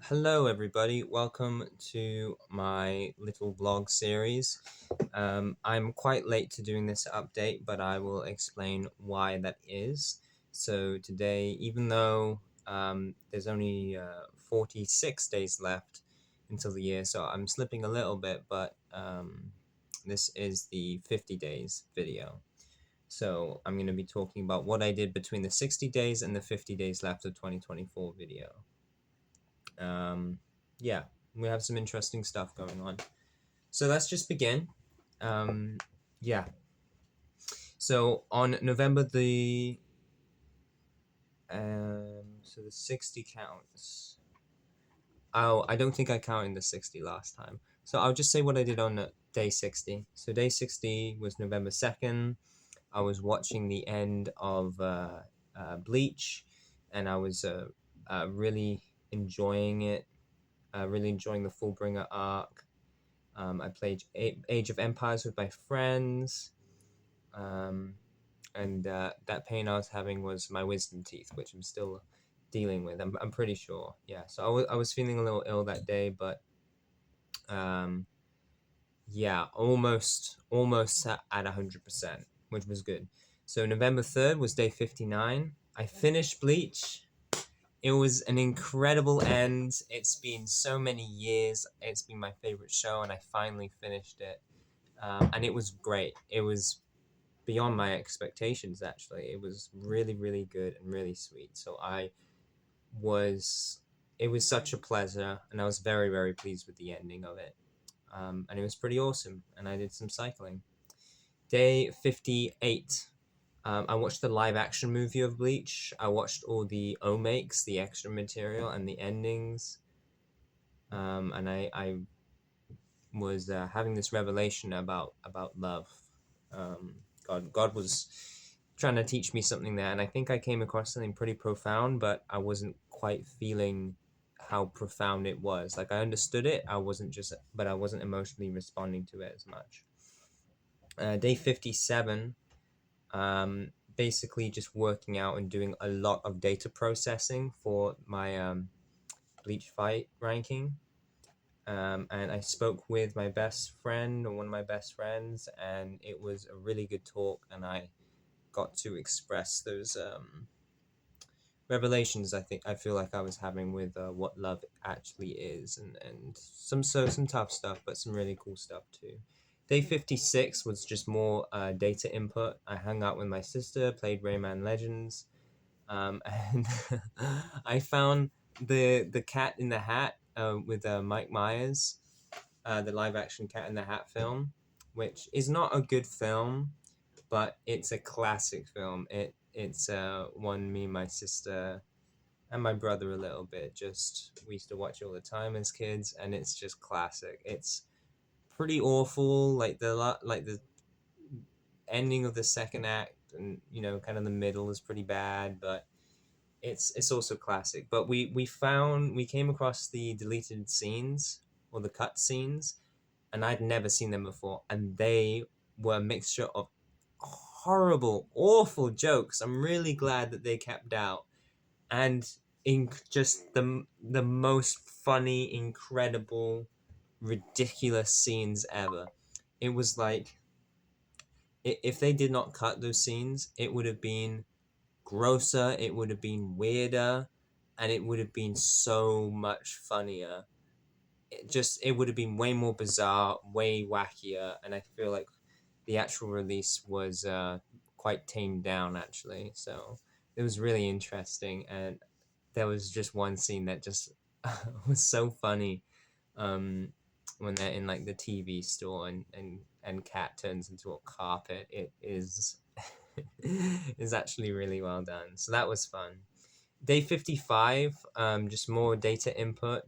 Hello, everybody. Welcome to my little vlog series. I'm quite late to doing this update, but I will explain why that is. So today, even though there's only 46 days left until the year, so I'm slipping a little bit, but this is the 50 days video. So I'm going to be talking about what I did between the 60 days and the 50 days left of 2024 video. Yeah, we have some interesting stuff going on. So let's just begin. Um, yeah. So on November the 60 counts. Oh, I don't think I counted the 60 last time. So I'll just say what I did on day 60. So day 60 was November 2nd. I was watching the end of Bleach, and I was really enjoying it. Really enjoying the Fullbringer arc. I played Age of Empires with my friends, um, and that pain I was having was my wisdom teeth, which I'm still dealing with. I'm pretty sure. Yeah, so I was feeling a little ill that day, but um, yeah, almost at 100%, which was good. So November 3rd was day 59. I finished Bleach. It was an incredible end. It's been so many years. It's been my favorite show, and I finally finished it. And it was great. It was beyond my expectations, actually. It was really, really good and really sweet. So it was such a pleasure, and I was very, very pleased with the ending of it. And it was pretty awesome, and I did some cycling. Day 58. I watched the live action movie of Bleach. I watched all the omakes, the extra material, and the endings. And I was having this revelation about love. God was trying to teach me something there, and I think I came across something pretty profound, but I wasn't quite feeling how profound it was. Like I understood it, but I wasn't emotionally responding to it as much. Day 57, basically just working out and doing a lot of data processing for my Bleach fight ranking. And I spoke with my best friend, or one of my best friends, and it was a really good talk, and I got to express those revelations I feel like I was having with what love actually is, and some tough stuff, but some really cool stuff too. Day 56 was just more data input. I hung out with my sister, played Rayman Legends, and I found the Cat in the Hat with Mike Myers, the live action Cat in the Hat film, which is not a good film, but it's a classic film. It's one me and my sister and my brother a little bit. Just we used to watch it all the time as kids, and it's just classic. It's pretty awful, like the ending of the second act, and kind of the middle is pretty bad, but it's also classic. But we came across the deleted scenes or the cut scenes, and I'd never seen them before, and they were a mixture of horrible, awful jokes. I'm really glad that they kept out, and in just the most funny, incredible, ridiculous scenes ever. It was like if they did not cut those scenes, it would have been grosser, it would have been weirder, and it would have been so much funnier. It would have been way more bizarre, way wackier, and I feel like the actual release was quite tamed down actually. So it was really interesting, and there was just one scene that just was so funny. Um, when they're in like the TV store, and Cat turns into a carpet. It is is actually really well done. So that was fun. Day 55, just more data input.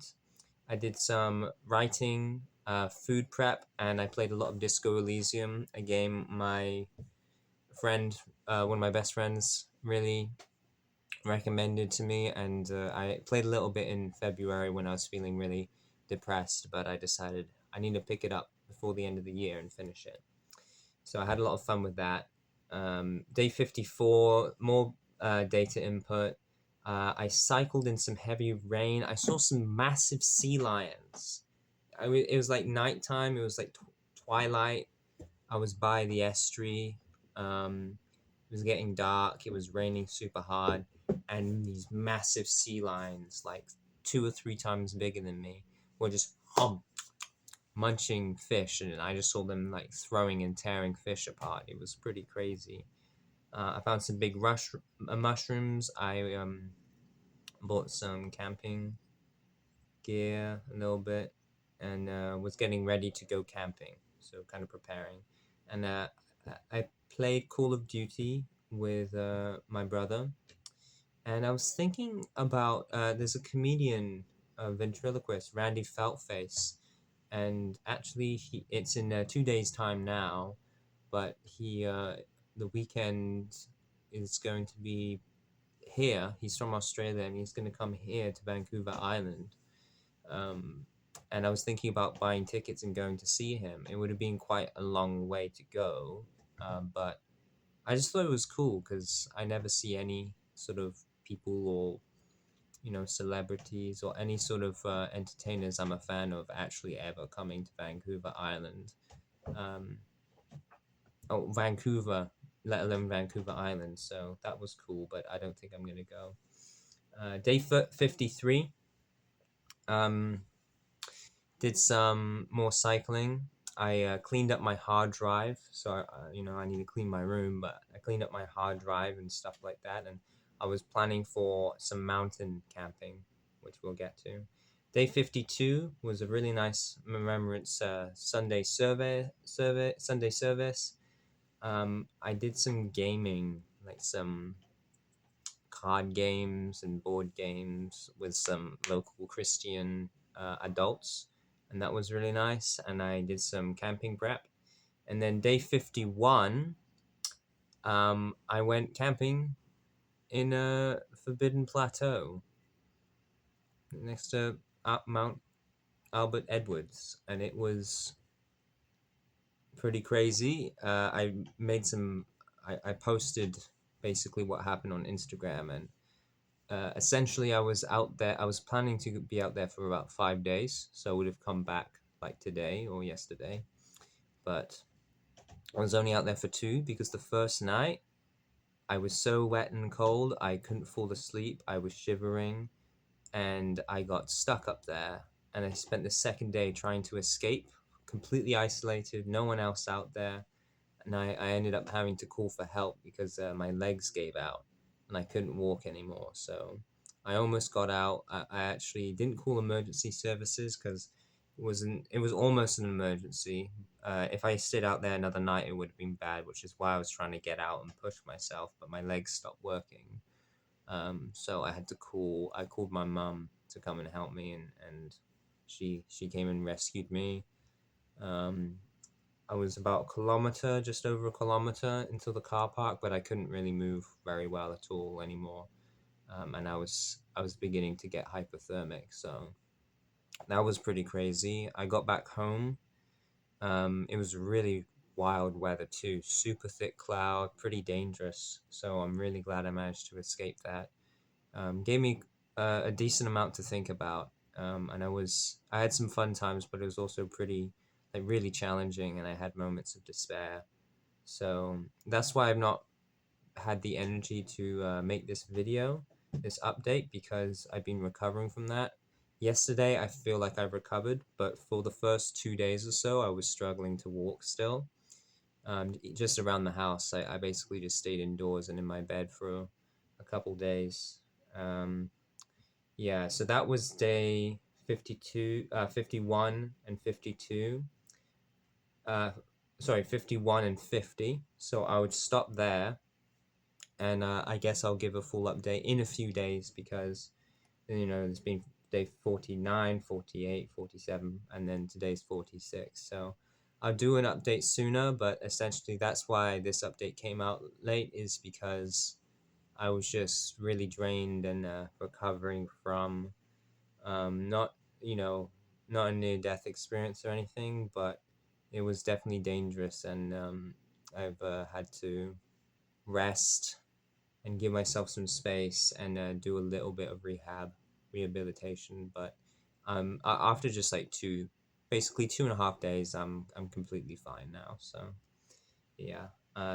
I did some writing, food prep, and I played a lot of Disco Elysium, a game my friend, one of my best friends, really recommended to me, and I played a little bit in February when I was feeling really depressed, but I decided I need to pick it up before the end of the year and finish it. So I had a lot of fun with that. Day 54, more data input. I cycled in some heavy rain. I saw some massive sea lions. It was like nighttime. It was like twilight. I was by the estuary. It was getting dark. It was raining super hard, and these massive sea lions, like 2 or 3 times bigger than me, were just munching fish, and I just saw them like throwing and tearing fish apart. It was pretty crazy. I found some big mushrooms. I bought some camping gear a little bit, and was getting ready to go camping. So kind of preparing, and I played Call of Duty with my brother, and I was thinking about there's a comedian, ventriloquist, Randy Feltface, and actually it's in 2 days time now, but the weekend is going to be here. He's from Australia, and he's going to come here to Vancouver Island. um, and I was thinking about buying tickets and going to see him. It would have been quite a long way to go, but I just thought it was cool because I never see any sort of people or celebrities or any sort of entertainers I'm a fan of actually ever coming to Vancouver Island. Um, oh, Vancouver, let alone Vancouver Island. So that was cool, but I don't think I'm gonna go. Day 53. Um, did some more cycling. I cleaned up my hard drive, so I need to clean my room, but I cleaned up my hard drive and stuff like that, and I was planning for some mountain camping, which we'll get to. Day 52 was a really nice remembrance Sunday service. I did some gaming, like some card games and board games with some local Christian adults, and that was really nice. And I did some camping prep. And then day 51, I went camping in a Forbidden Plateau next to Mount Albert Edwards, and it was pretty crazy. I made some. I posted basically what happened on Instagram, and essentially I was out there. I was planning to be out there for about 5 days, so I would have come back like today or yesterday, but I was only out there for two because the first night I was so wet and cold I couldn't fall asleep. I was shivering, and I got stuck up there. And I spent the second day trying to escape, completely isolated, no one else out there. And I ended up having to call for help because my legs gave out and I couldn't walk anymore. So I almost got out. I actually didn't call emergency services because it was almost an emergency. If I stayed out there another night, it would have been bad, which is why I was trying to get out and push myself, but my legs stopped working. So I called my mum to come and help me, and she came and rescued me. Um, I was about a kilometer, just over a kilometer into the car park, but I couldn't really move very well at all anymore. And I was beginning to get hypothermic, so that was pretty crazy. I got back home. It was really wild weather too, super thick cloud, pretty dangerous. So I'm really glad I managed to escape that. Gave me a decent amount to think about, and I had some fun times, but it was also pretty like really challenging, and I had moments of despair. So that's why I've not had the energy to make this video, this update, because I've been recovering from that. Yesterday, I feel like I've recovered, but for the first 2 days or so, I was struggling to walk still. Just around the house, I basically just stayed indoors and in my bed for a couple days. Um, yeah, so that was day 52, 51 and 52. Uh, sorry, 51 and 50. So I would stop there, and I guess I'll give a full update in a few days because, there's been day 49, 48, 47, and then today's 46. So I'll do an update sooner, but essentially that's why this update came out late, is because I was just really drained and recovering from not, you know, not a near death experience or anything, but it was definitely dangerous, and I've had to rest and give myself some space and do a little bit of rehabilitation. But after just like basically 2.5 days, I'm completely fine now. So yeah,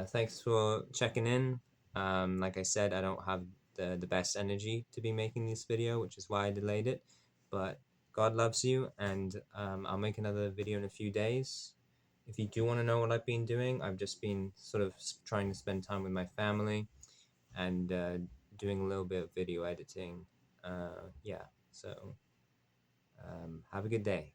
thanks for checking in. Like I said, I don't have the best energy to be making this video, which is why I delayed it. But God loves you, and I'll make another video in a few days. If you do want to know what I've been doing, I've just been sort of trying to spend time with my family and doing a little bit of video editing. Yeah, so have a good day.